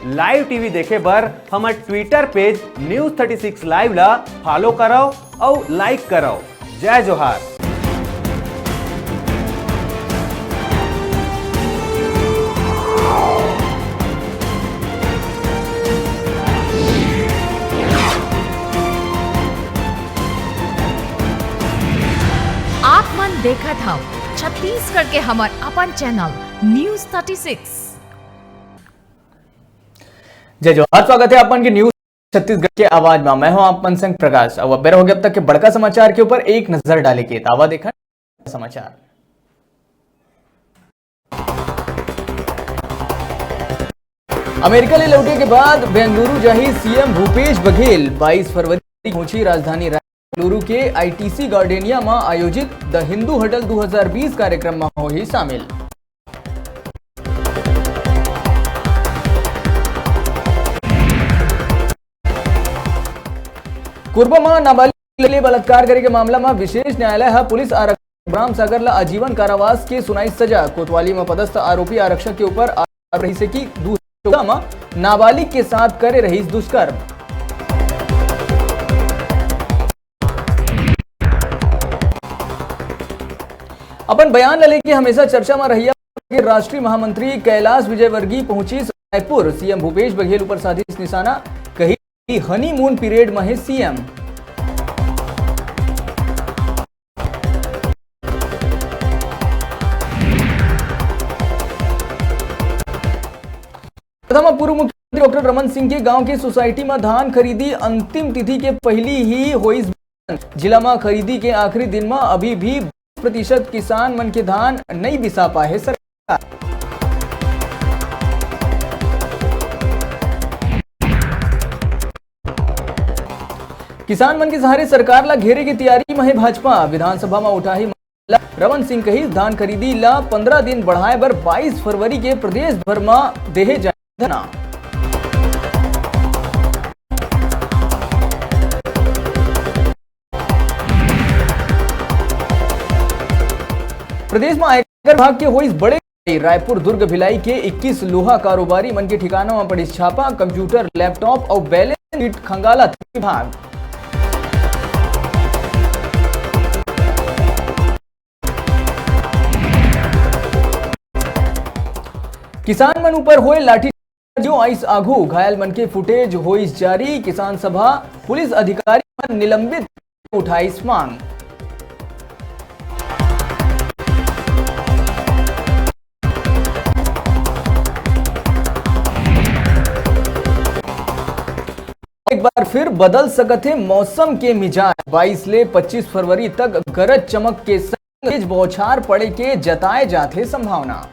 Live TV देखे बर हमार ट्विटर पेज News36 लाइव ला फॉलो करो और लाइक करो। जय जोहार। आप मन देखा था छत्तीसगढ़ के हमार अपन चैनल News36। जय जोहार। स्वागत है अपन के न्यूज छत्तीसगढ़ के आवाज में। मैं हूं आपन संग प्रकाश। अब बेर हो गया अब तक के बड़का समाचार के ऊपर एक नजर डाले के दावा देखा समाचार। अमेरिका ले लौटे के बाद बेंगलुरु जाही सीएम भूपेश बघेल 22 फरवरी पहुंची राजधानी बेंगलुरु के आईटीसी गार्डेनिया में आयोजित द हिंदू हडल 2020 कार्यक्रम में हो ही शामिल। कोरबा में नाबालिग बलात्कार करे के मामला में विशेष न्यायालय पुलिस आरक्षक ब्राह्म सागर ला आजीवन कारावास के सुनाई सजा। कोतवाली में पदस्थ आरोपी आरक्षक के ऊपर रही से की दूसरा में नाबालिग के साथ करे रही दुष्कर्म। अपन बयान ले के हमेशा चर्चा में रही के राष्ट्रीय महामंत्री कैलाश विजयवर्गीय पहुंची रायपुर। सीएम भूपेश बघेल ऊपर साधिश निशाना, कही हनीमून पीरियड में है सीएम। प्रथम पूर्व मुख्यमंत्री डॉक्टर रमन सिंह के गांव की सोसाइटी में धान खरीदी अंतिम तिथि के पहली ही हुई। जिला में खरीदी के आखिरी दिन में अभी भी 20% किसान मन के धान नहीं बिसा पाए है सरकार। किसान मन के सहारे सरकार ला घेरे की तैयारी में है भाजपा। विधानसभा में उठा ही मामला, रमन सिंह कही धान खरीदी ला 15 दिन बढ़ाए बर 22 फरवरी के प्रदेश भर में देहे जाए धना। प्रदेश में आयकर विभाग के हुई बड़े रायपुर दुर्ग भिलाई के 21 लोहा कारोबारी मन के ठिकानों में पड़ी छापा। कंप्यूटर, लैपटॉप और बैलेंस शीट खंगाला विभाग। किसान मन ऊपर हुए लाठी जो आइस आघू, घायल मन के फुटेज हुई जारी। किसान सभा पुलिस अधिकारी पर निलंबित उठाई मांग। एक बार फिर बदल सकते मौसम के मिजाज। 22 ले 25 फरवरी तक गरज चमक के संग तेज बौछार पड़े के जताए जाते संभावना।